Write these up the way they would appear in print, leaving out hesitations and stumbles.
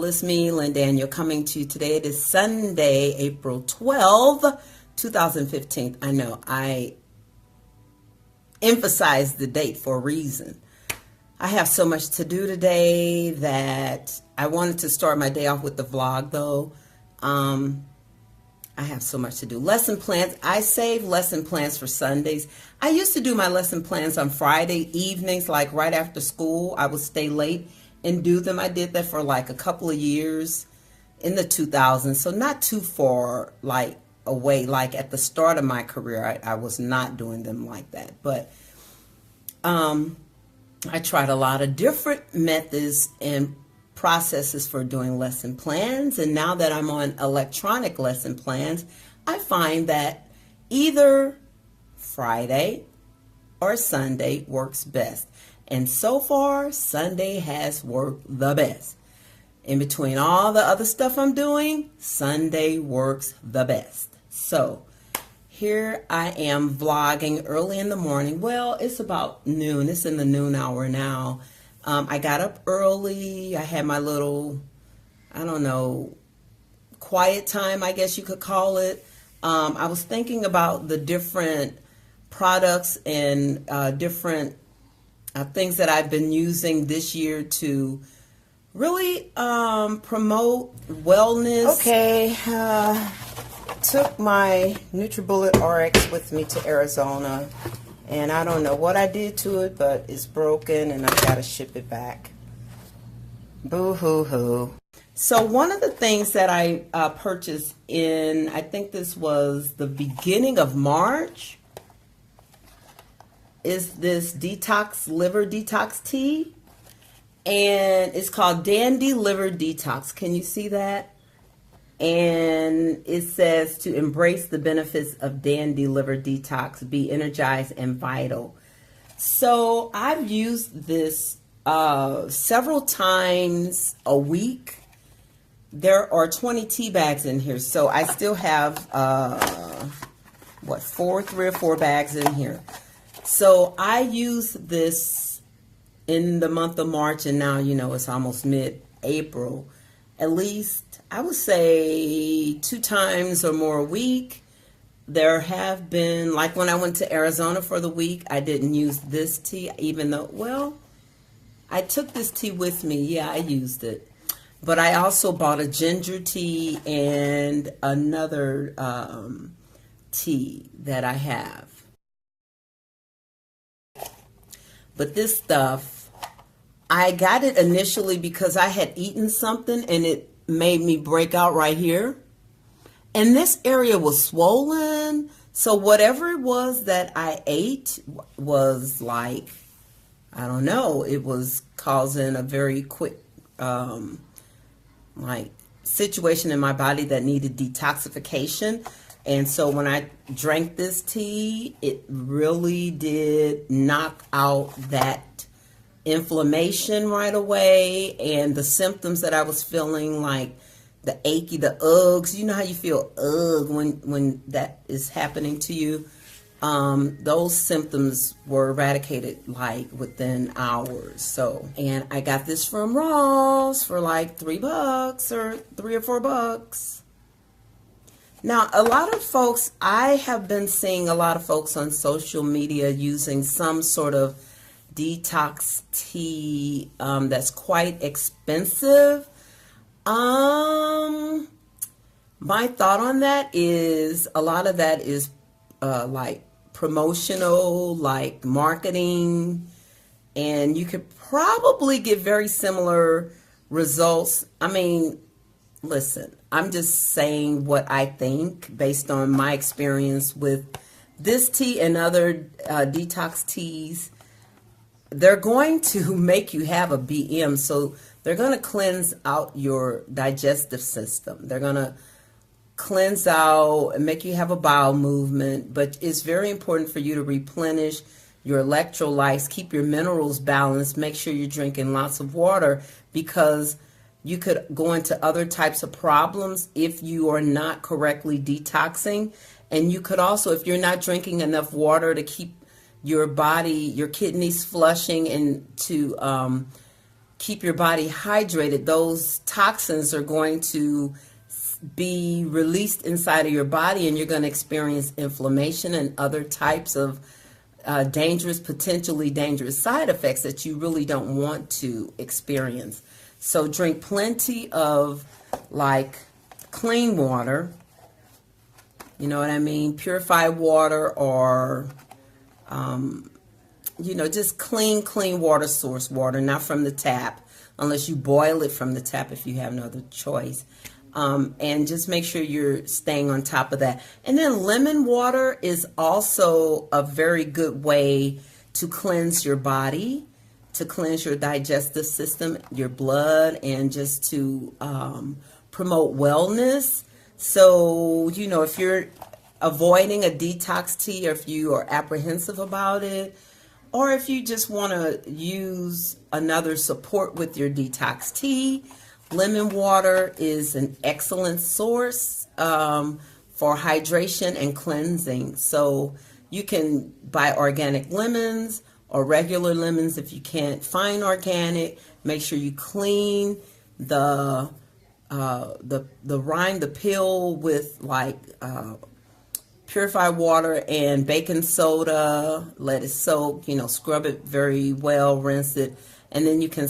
it's me, Lynn Daniel, coming to you today. It is Sunday, April 12th, 2015. I know, I emphasized the date for a reason. I have so much to do today that I wanted to start my day off with the vlog, though. I have so much to do. Lesson plans. I save lesson plans for Sundays. I used to do my lesson plans on Friday evenings, like right after school. I would stay late and do them. I did that for like a couple of years in the 2000s, so not too far like away. Like at the start of my career, I was not doing them like that. But I tried a lot of different methods and processes for doing lesson plans, and now that I'm on electronic lesson plans, I find that either Friday or Sunday works best. And so far, Sunday has worked the best. In between all the other stuff I'm doing, Sunday works the best. So here I am vlogging early in the morning. Well, it's about noon. It's in the noon hour now. I got up early. I had my little, I don't know, quiet time, I guess you could call it. I was thinking about the different products and different things that I've been using this year to really promote wellness. Okay, took my NutriBullet RX with me to Arizona. And I don't know what I did to it, but it's broken and I've got to ship it back. Boo-hoo-hoo. So one of the things that I purchased in, I think this was the beginning of March, is this Detox Liver Detox Tea. And it's called Dandy Liver Detox. Can you see that? And it says to embrace the benefits of Dandy Liver Detox, be energized and vital. So I've used this several times a week. There are 20 tea bags in here, so I still have three or four bags in here. So I use this in the month of March, and now it's almost mid-April. At least I would say 2 times or more a week. There have been, like when I went to Arizona for the week, I didn't use this tea, even though, well, I took this tea with me. Yeah, I used it. But I also bought a ginger tea and another tea that I have. But this stuff, I got it initially because I had eaten something and it made me break out right here. And this area was swollen. So whatever it was that I ate was like, I don't know, it was causing a very quick situation in my body that needed detoxification. And so when I drank this tea, it really did knock out that inflammation right away, and the symptoms that I was feeling, like the achy, the ughs. You know how you feel when that is happening to you? Those symptoms were eradicated like within hours. So, and I got this from Ross for like $3 or $3 or $4. Now, a lot of folks, I have been seeing a lot of folks on social media using some sort of detox tea that's quite expensive. My thought on that is a lot of that is like promotional, like marketing, and you could probably get very similar results. I mean, listen, I'm just saying what I think based on my experience with this tea and other detox teas. They're going to make you have a BM, so they're going to cleanse out your digestive system. They're going to cleanse out and make you have a bowel movement, but it's very important for you to replenish your electrolytes, keep your minerals balanced, make sure you're drinking lots of water, because you could go into other types of problems if you are not correctly detoxing. And you could also, if you're not drinking enough water to keep your body, your kidneys flushing and to keep your body hydrated. Those toxins are going to be released inside of your body, and you're going to experience inflammation and other types of potentially dangerous side effects that you really don't want to experience. So drink plenty of like clean water, you know what I mean? Purified water, or, just clean water, source water, not from the tap, unless you boil it from the tap if you have no other choice. And just make sure you're staying on top of that. And then lemon water is also a very good way to cleanse your body, to cleanse your digestive system, your blood, and just to promote wellness. So, if you're avoiding a detox tea, or if you are apprehensive about it, or if you just want to use another support with your detox tea, lemon water is an excellent source for hydration and cleansing. So you can buy organic lemons or regular lemons. If you can't find organic, make sure you clean the rind, the peel, with like purified water and baking soda. Let it soak, scrub it very well, rinse it, and then you can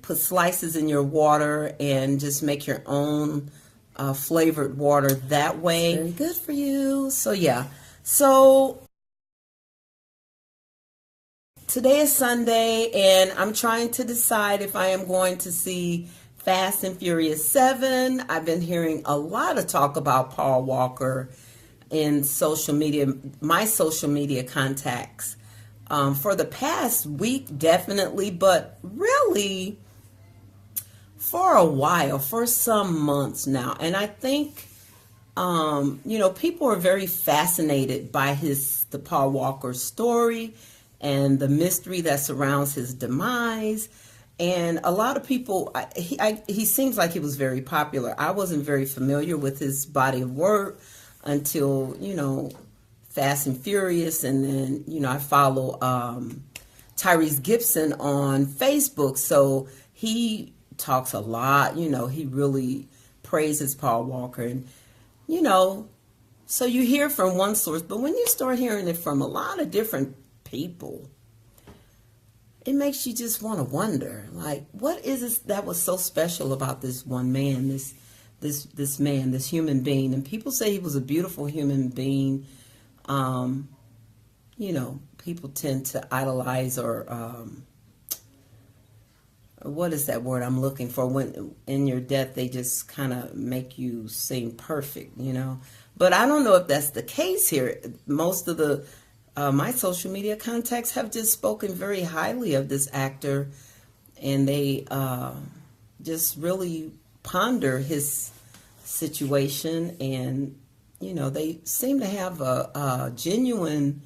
put slices in your water and just make your own flavored water that way. Very good for you. So yeah. So today is Sunday, and I'm trying to decide if I am going to see Fast and Furious 7. I've been hearing a lot of talk about Paul Walker in social media, my social media contacts, for the past week, definitely, but really for a while, for some months now. And I think, people are very fascinated by the Paul Walker story and the mystery that surrounds his demise. And a lot of people, he seems like he was very popular. I wasn't very familiar with his body of work until, Fast and Furious. And then, I follow Tyrese Gibson on Facebook. So he talks a lot, he really praises Paul Walker. And, so you hear from one source, but when you start hearing it from a lot of different people, it makes you just want to wonder, like, what is it that was so special about this one man, this man, this human being? And people say he was a beautiful human being. People tend to idolize, or what is that word I'm looking for? When in your death, they just kind of make you seem perfect, But I don't know if that's the case here. Most of the my social media contacts have just spoken very highly of this actor, and they just really ponder his situation, and they seem to have a genuine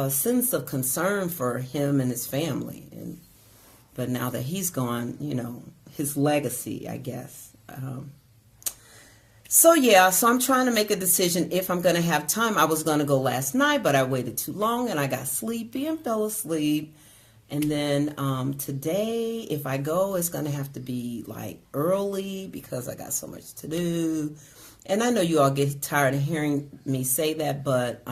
sense of concern for him and his family. But now that he's gone, his legacy, I guess. So I'm trying to make a decision if I'm going to have time. I was going to go last night, but I waited too long and I got sleepy and fell asleep. And then today, if I go, it's going to have to be like early because I got so much to do. And I know you all get tired of hearing me say that, but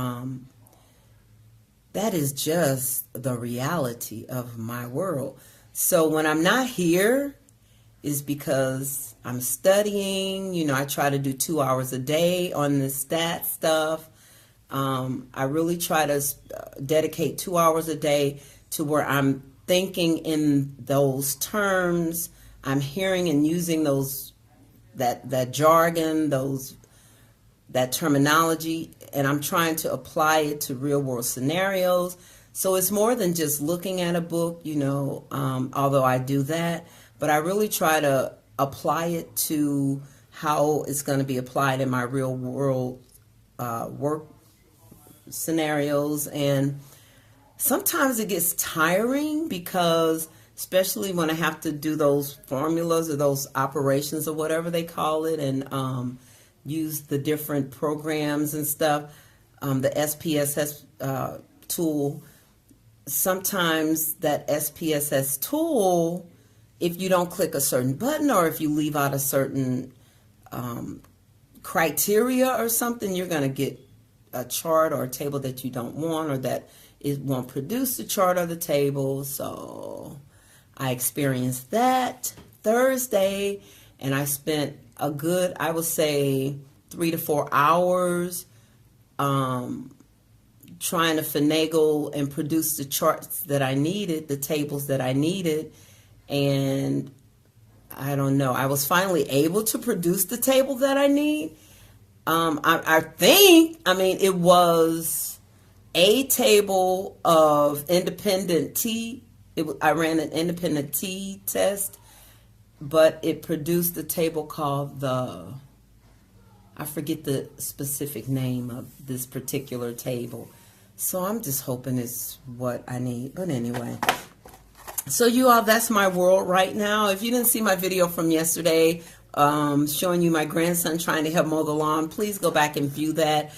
that is just the reality of my world. So when I'm not here is because I'm studying. I try to do 2 hours a day on the stat stuff. I really try to dedicate 2 hours a day to where I'm thinking in those terms. I'm hearing and using that jargon, that terminology, and I'm trying to apply it to real world scenarios. So it's more than just looking at a book, although I do that, but I really try to apply it to how it's going to be applied in my real world work scenarios. And sometimes it gets tiring because, especially when I have to do those formulas or those operations or whatever they call it, and use the different programs and stuff, the SPSS tool. sometimes that SPSS tool, if you don't click a certain button or if you leave out a certain criteria or something, you're going to get a chart or a table that you don't want, or that it won't produce the chart or the table. So I experienced that Thursday, and I spent a good, I would say, 3 to 4 hours trying to finagle and produce the charts that I needed, the tables that I needed. And I don't know, I was finally able to produce the table that I need. I think, I mean, it was a table of independent T. I ran an independent T test, but it produced the table called I forget the specific name of this particular table. So I'm just hoping it's what I need. But anyway, so you all, that's my world right now. If you didn't see my video from yesterday, showing you my grandson trying to help mow the lawn, please go back and view that.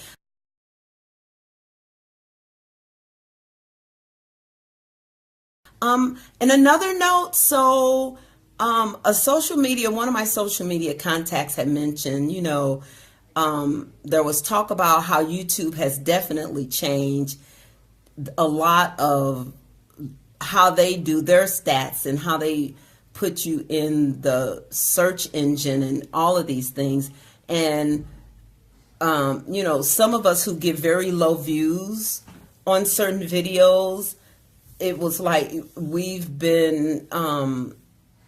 And another note, so one of my social media contacts had mentioned, there was talk about how YouTube has definitely changed a lot of how they do their stats and how they put you in the search engine and all of these things. And, some of us who get very low views on certain videos, it was like we've been,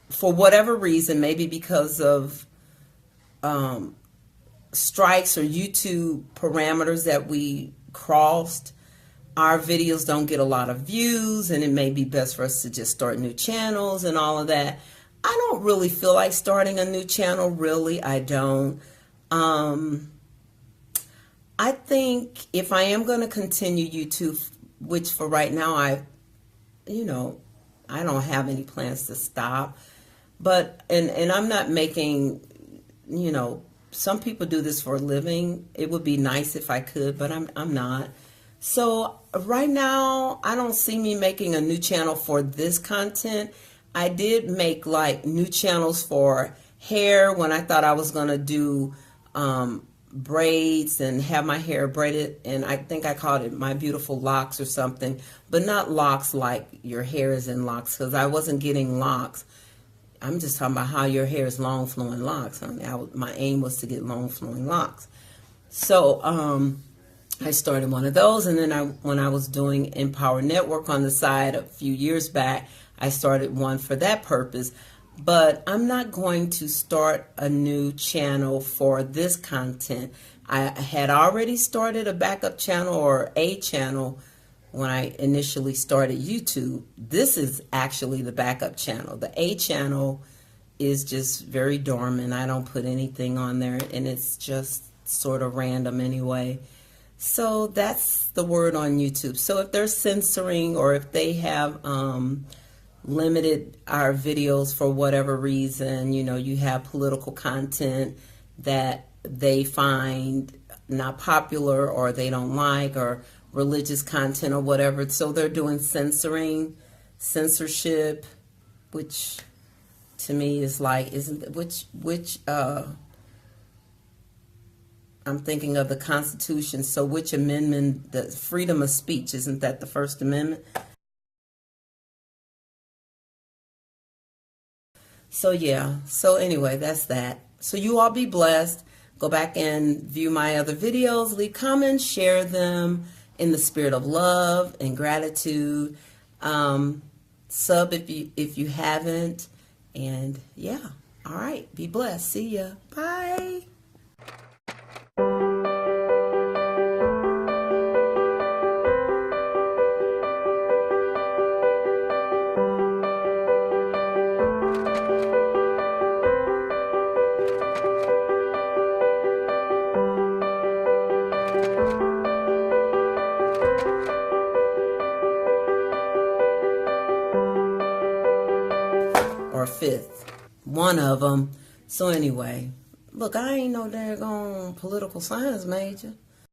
for whatever reason, maybe because of strikes or YouTube parameters that we crossed, our videos don't get a lot of views, and it may be best for us to just start new channels and all of that. I don't really feel like starting a new channel, really. I don't. I think if I am going to continue YouTube, which for right now I don't have any plans to stop, but, and I'm not making, some people do this for a living. It would be nice if I could, but I'm not. So right now, I don't see me making a new channel for this content. I did make like new channels for hair when I thought I was going to do braids and have my hair braided, and I think I called it My Beautiful Locks or something, but not locks like your hair is in locks, because I wasn't getting locks. I'm just talking about how your hair is long flowing locks. My aim was to get long flowing locks. So I started one of those, and then when I was doing Empower Network on the side a few years back, I started one for that purpose. But I'm not going to start a new channel for this content. I had already started a backup channel, or a channel, when I initially started YouTube. This is actually the backup channel. The A channel is just very dormant. I don't put anything on there, and it's just sort of random anyway. So that's the word on YouTube. So if they're censoring, or if they have limited our videos for whatever reason, you have political content that they find not popular, or they don't like, or religious content or whatever, so they're doing censorship, which to me is like, I'm thinking of the Constitution, so which amendment, the freedom of speech, isn't that the First Amendment? So yeah, so anyway, that's that. So you all be blessed. Go back and view my other videos, leave comments, share them in the spirit of love and gratitude. Sub if you haven't. And yeah, all right, be blessed. See ya. Bye. Or fifth, one of them. So anyway, look, I ain't no daggone political science major.